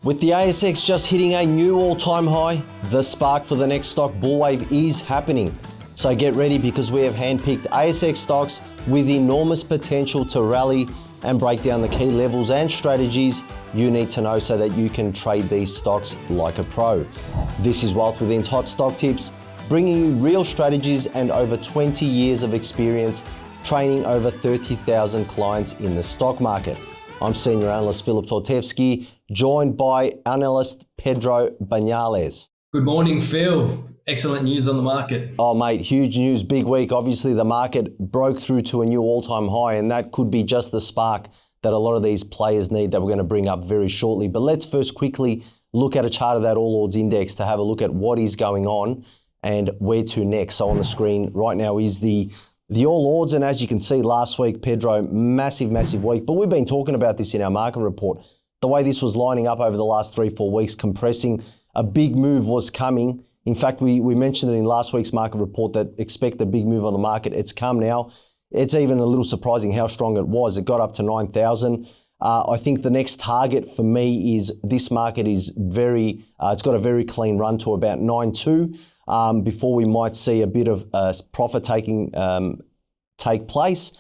With the ASX just hitting a new all-time high, the spark for the next stock bull wave is happening. So get ready because we have handpicked ASX stocks with enormous potential to rally and break down the key levels and strategies you need to know so that you can trade these stocks like a pro. This is Wealth Within's Hot Stock Tips, bringing you real strategies and over 20 years of experience training over 30,000 clients in the stock market. I'm Senior Analyst Philip Tortevsky, joined by Analyst Pedro Banales. Good morning, Phil. Excellent news on the market. Oh, mate, huge news, big week. Obviously, the market broke through to a new all-time high, and that could be just the spark that a lot of these players need that we're going to bring up very shortly. But let's first quickly look at a chart of that All Ords Index to have a look at what is going on and where to next. So on the screen right now is the All Ords, and as you can see last week, Pedro, massive week. But we've been talking about this in our market report. The way this was lining up over the last 3-4 weeks, compressing, a big move was coming. In fact, we mentioned it in last week's market report that expect a big move on the market. It's come now. It's even a little surprising how strong it was. It got up to 9,000. I think the next target for me is this market is it's got a very clean run to about 9.2 before we might see a bit of profit taking take place.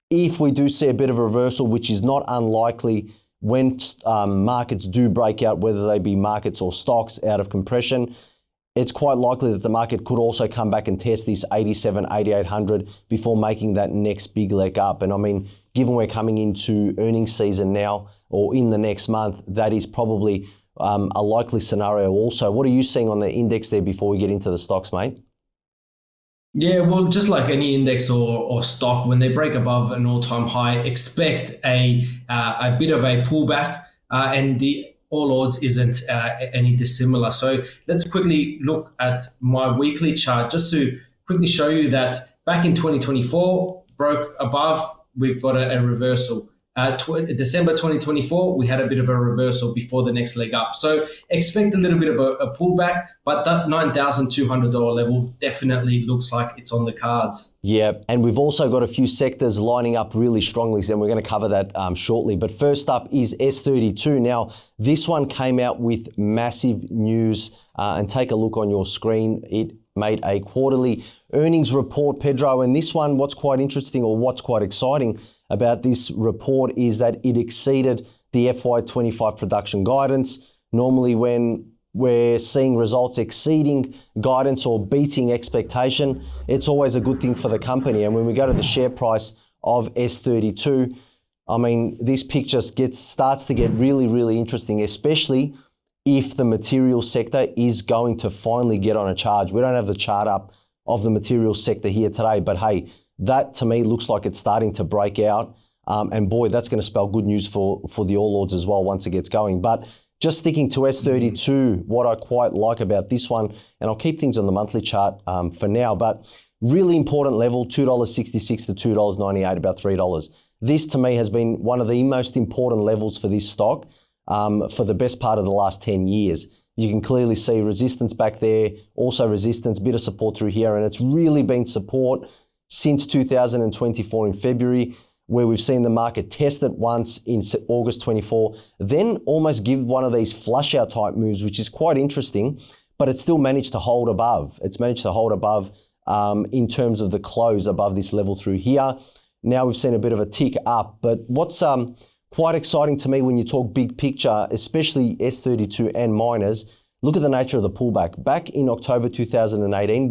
If we do see a bit of a reversal, which is not unlikely when markets do break out, whether they be markets or stocks out of compression, it's quite likely that the market could also come back and test this 87, 8,800 before making that next big leg up. And I mean, given we're coming into earnings season now or in the next month, that is probably a likely scenario also. What are you seeing on the index there before we get into the stocks, mate? Yeah, well, just like any index or stock, when they break above an all-time high, expect a bit of a pullback, and the All Ords isn't any dissimilar. So let's quickly look at my weekly chart just to quickly show you that back in 2024, broke above, we've got a reversal. December 2024, we had a bit of a reversal before the next leg up. So expect a little bit of a pullback, but that $9,200 level definitely looks like it's on the cards. Yeah, and we've also got a few sectors lining up really strongly, and we're going to cover that shortly. But first up is S32. Now, this one came out with massive news, and take a look on your screen. It made a quarterly earnings report, Pedro, and this one, what's quite interesting or what's quite exciting about this report is that it exceeded the FY25 production guidance. Normally when we're seeing results exceeding guidance or beating expectation, it's always a good thing for the company. And when we go to the share price of S32, I mean, this picture starts to get really interesting, especially if the materials sector is going to finally get on a charge. We don't have the chart up of the materials sector here today, but hey, that to me looks like it's starting to break out. And boy, that's going to spell good news for the All Ords as well once it gets going. But just sticking to S32, what I quite like about this one, and I'll keep things on the monthly chart for now, but really important level, $2.66 to $2.98, about $3. This to me has been one of the most important levels for this stock for the best part of the last 10 years. You can clearly see resistance back there, also resistance, bit of support through here, and it's really been support since 2024 in February, where we've seen the market test it once in August 24, then almost give one of these flush out type moves, which is quite interesting, but it still managed to hold above. It's managed to hold above in terms of the close above this level through here. Now we've seen a bit of a tick up, but what's quite exciting to me when you talk big picture, especially S32 and miners, look at the nature of the pullback. Back in October 2018,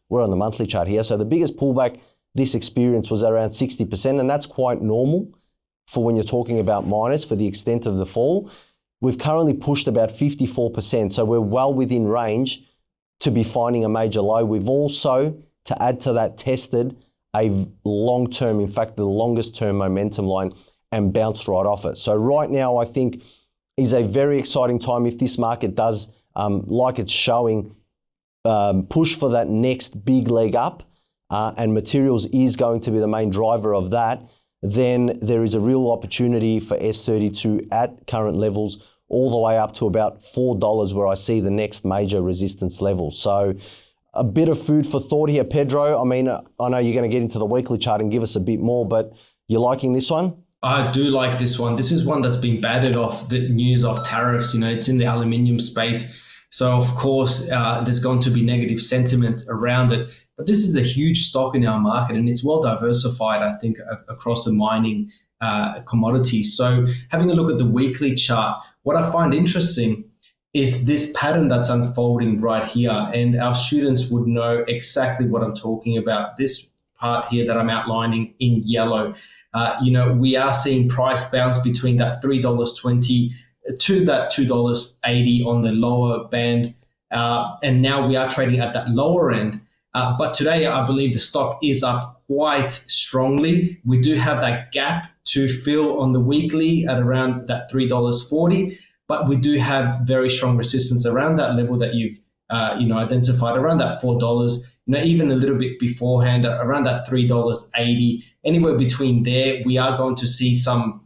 we're on the monthly chart here, so the biggest pullback this experience was around 60%, and that's quite normal for when you're talking about miners for the extent of the fall. We've currently pushed about 54%, so we're well within range to be finding a major low. We've also, to add to that, tested a long-term, in fact, the longest term momentum line and bounced right off it. So right now, I think is a very exciting time if this market does, like it's showing, push for that next big leg up, and materials is going to be the main driver of that, then there is a real opportunity for S32 at current levels all the way up to about $4 where I see the next major resistance level. So a bit of food for thought here, Pedro. I mean, I know you're going to get into the weekly chart and give us a bit more, but you liking this one? I do like this one. This is one that's been battered off the news of tariffs. It's in the aluminium space. So, of course, there's going to be negative sentiment around it. But this is a huge stock in our market, and it's well diversified, I think, across the mining commodities. So, having a look at the weekly chart, what I find interesting is this pattern that's unfolding right here. And our students would know exactly what I'm talking about. This part here that I'm outlining in yellow. We are seeing price bounce between that $3.20 to that $2.80 on the lower band. And now we are trading at that lower end. But today, I believe the stock is up quite strongly. We do have that gap to fill on the weekly at around that $3.40. But we do have very strong resistance around that level that you've identified, around that $4. Even a little bit beforehand, around that $3.80, anywhere between there, we are going to see some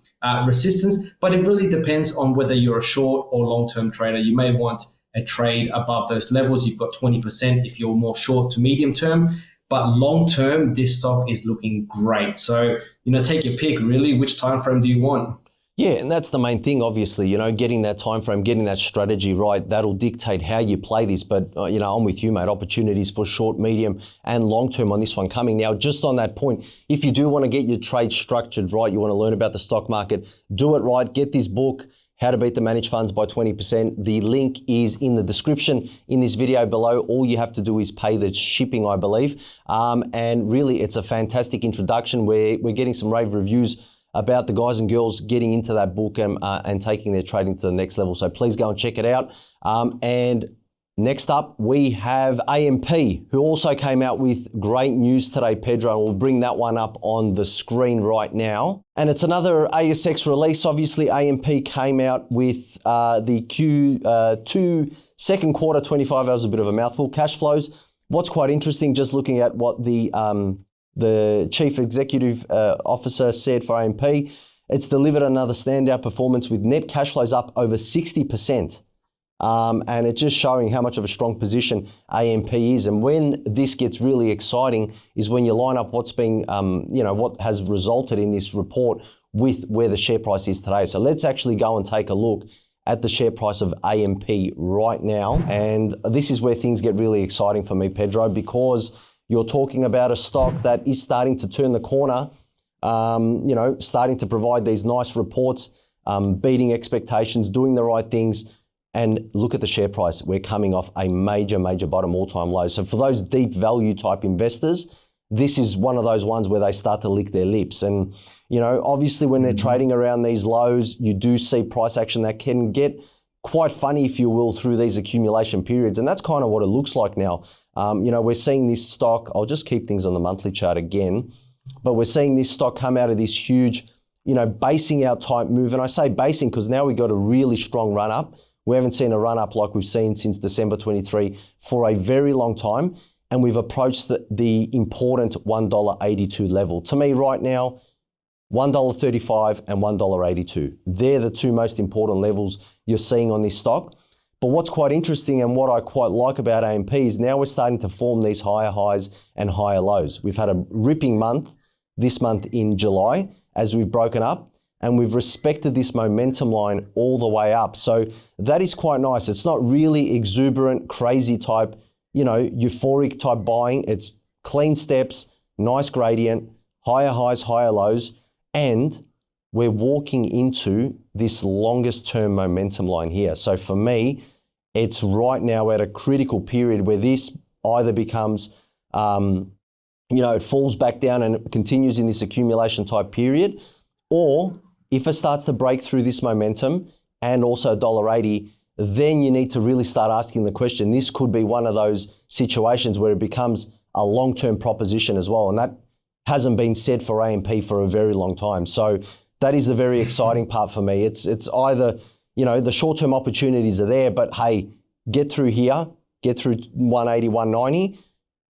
resistance. But it really depends on whether you're a short or long-term trader. You may want a trade above those levels. You've got 20% if you're more short to medium term. But long-term, this stock is looking great. So, take your pick, really. Which time frame do you want? Yeah, and that's the main thing, obviously, getting that time frame, getting that strategy right, that'll dictate how you play this. But, I'm with you, mate. Opportunities for short, medium and long term on this one coming. Now, just on that point, if you do want to get your trade structured right, you want to learn about the stock market, do it right, get this book, How to Beat the Managed Funds by 20%. The link is in the description in this video below. All you have to do is pay the shipping, I believe. And really, it's a fantastic introduction. We're getting some rave reviews about the guys and girls getting into that book and taking their trading to the next level. So please go and check it out. And next up, we have AMP, who also came out with great news today, Pedro. And we'll bring that one up on the screen right now. And it's another ASX release. Obviously, AMP came out with the Q2 second quarter 25 hours, a bit of a mouthful, cash flows. What's quite interesting, just looking at what the Chief Executive Officer said for AMP, it's delivered another standout performance with net cash flows up over 60%. And it's just showing how much of a strong position AMP is. And when this gets really exciting is when you line up what's being, what has resulted in this report with where the share price is today. So let's actually go and take a look at the share price of AMP right now. And this is where things get really exciting for me, Pedro, because you're talking about a stock that is starting to turn the corner, starting to provide these nice reports, beating expectations, doing the right things. And look at the share price. We're coming off a major bottom all-time low. So for those deep value type investors, this is one of those ones where they start to lick their lips. And, obviously when they're trading around these lows, you do see price action that can get quite funny, if you will, through these accumulation periods. And that's kind of what it looks like now. We're seeing this stock, I'll just keep things on the monthly chart again, but we're seeing this stock come out of this huge, basing out type move. And I say basing because now we got a really strong run up. We haven't seen a run up like we've seen since December 23 for a very long time. And we've approached the important $1.82 level. To me right now, $1.35 and $1.82. They're the two most important levels you're seeing on this stock. But what's quite interesting and what I quite like about AMP is now we're starting to form these higher highs and higher lows. We've had a ripping month this month in July as we've broken up, and we've respected this momentum line all the way up. So that is quite nice. It's not really exuberant, crazy type, euphoric type buying. It's clean steps, nice gradient, higher highs, higher lows, and we're walking into this longest term momentum line here. So for me, it's right now at a critical period where this either becomes, it falls back down and continues in this accumulation type period, or if it starts to break through this momentum and also $1.80, then you need to really start asking the question. This could be one of those situations where it becomes a long-term proposition as well. And that hasn't been said for AMP for a very long time. So that is the very exciting part for me. It's either, the short-term opportunities are there, but hey, get through here, get through 180, 190,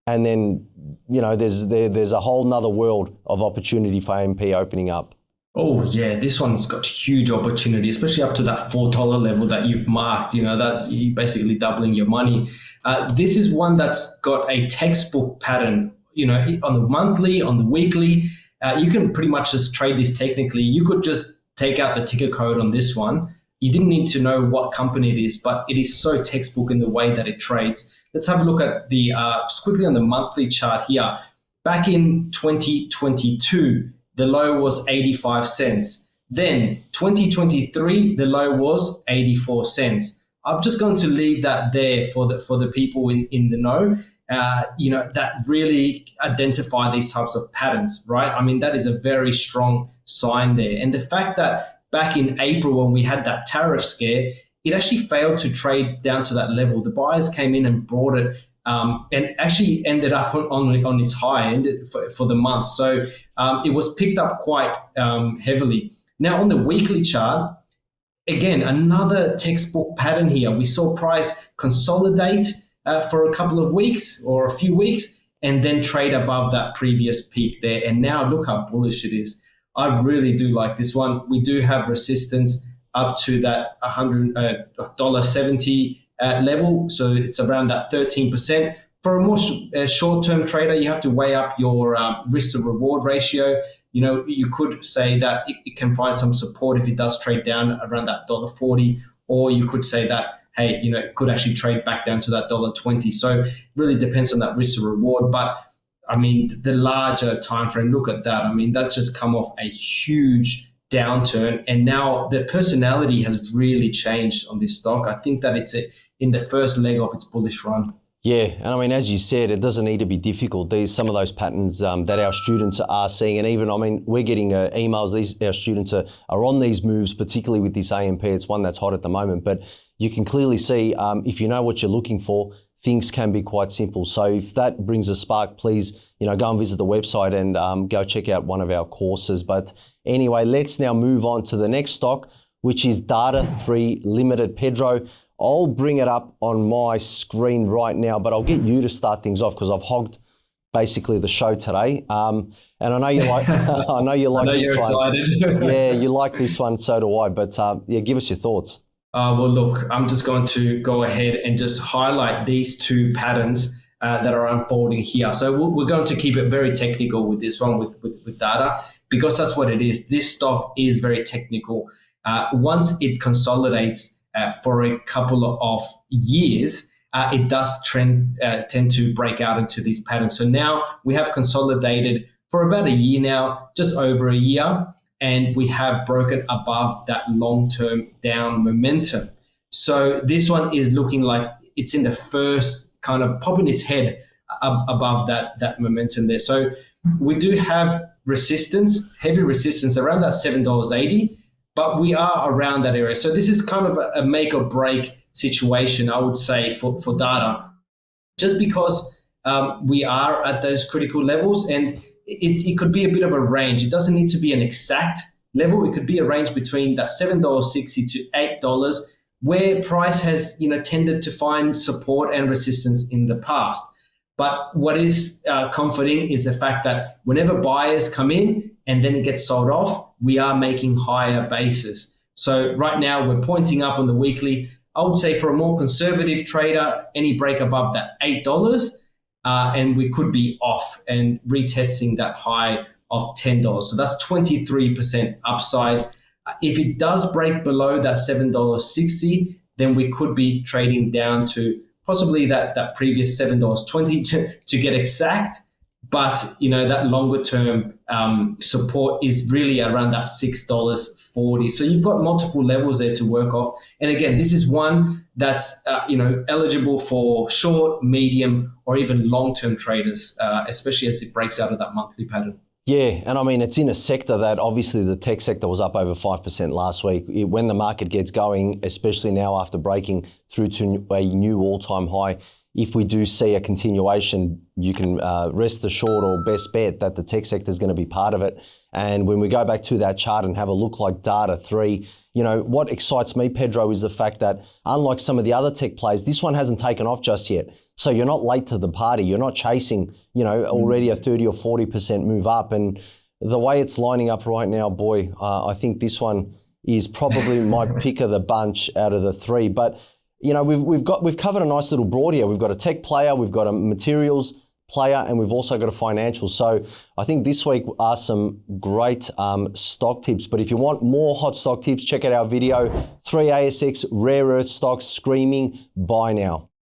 and then, there's a whole nother world of opportunity for AMP opening up. Oh yeah, this one's got huge opportunity, especially up to that $4 level that you've marked. That's you basically doubling your money. This is one that's got a textbook pattern, on the monthly, on the weekly. You can pretty much just trade this technically. You could just take out the ticker code on this one. You didn't need to know what company it is, but it is so textbook in the way that it trades. Let's have a look at the just quickly on the monthly chart here. Back in 2022, the low was 85 cents. Then 2023, the low was 84 cents. I'm just going to leave that there for the people in the know, that really identify these types of patterns, right? I mean, that is a very strong sign there. And the fact that back in April when we had that tariff scare, it actually failed to trade down to that level. The buyers came in and brought it and actually ended up on its high end for the month. So it was picked up quite heavily. Now on the weekly chart, again, another textbook pattern here. We saw price consolidate for a couple of weeks or a few weeks and then trade above that previous peak there. And now look how bullish it is. I really do like this one. We do have resistance up to that $100.70 level. So it's around that 13%. For a more short-term trader, you have to weigh up your risk to reward ratio. You could say that it can find some support if it does trade down around that $1.40, or you could say that, hey, it could actually trade back down to that $1.20. So it really depends on that risk to reward. But I mean, the larger time frame, look at that. I mean, that's just come off a huge downturn, and now the personality has really changed on this stock. I think that it's in the first leg of its bullish run. Yeah, and I mean, as you said, it doesn't need to be difficult. These some of those patterns that our students are seeing, and even, I mean, we're getting emails. Our students are on these moves, particularly with this AMP. It's one that's hot at the moment, but you can clearly see if you know what you're looking for, things can be quite simple. So if that brings a spark, please, go and visit the website and go check out one of our courses. But anyway, let's now move on to the next stock, which is Data 3 Limited. Pedro, I'll bring it up on my screen right now, but I'll get you to start things off because I've hogged basically the show today. And I know you like, I know you like this you're one. Excited. Yeah, you like this one, so do I. But yeah, give us your thoughts. Well, look, I'm just going to go ahead and just highlight these two patterns that are unfolding here. So we're going to keep it very technical with this one, with data, because that's what it is. This stock is very technical. Once it consolidates for a couple of years, it does tend to break out into these patterns. So now we have consolidated for about a year now, just over a year, and we have broken above that long-term down momentum. So this one is looking like it's in the first kind of popping its head above that momentum there. So we do have resistance, heavy resistance around that $7.80, but we are around that area. So this is kind of a make or break situation, I would say, for data, just because we are at those critical levels, and it could be a bit of a range. It doesn't need to be an exact level. It could be a range between that $7.60 to $8, where price has tended to find support and resistance in the past. But what is comforting is the fact that whenever buyers come in and then it gets sold off, we are making higher bases. So right now we're pointing up on the weekly. I would say for a more conservative trader, any break above that $8, and we could be off and retesting that high of $10. So that's 23% upside. If it does break below that $7.60, then we could be trading down to possibly that previous $7.20 to get exact. But that longer term support is really around that $6.40. So you've got multiple levels there to work off. And again, this is one that's eligible for short, medium, or even long-term traders, especially as it breaks out of that monthly pattern. Yeah, and I mean, it's in a sector that obviously the tech sector was up over 5% last week. When the market gets going, especially now after breaking through to a new all-time high, if we do see a continuation, you can rest assured or best bet that the tech sector is going to be part of it. And when we go back to that chart and have a look like Data 3, what excites me, Pedro, is the fact that unlike some of the other tech plays, this one hasn't taken off just yet. So you're not late to the party. You're not chasing, already a 30 or 40% move up. And the way it's lining up right now, boy, I think this one is probably my pick of the bunch out of the three. But we've covered a nice little broad here. We've got a tech player, we've got a materials player, and we've also got a financial. So I think this week are some great stock tips. But if you want more hot stock tips, check out our video, 3 ASX rare earth stocks screaming buy now.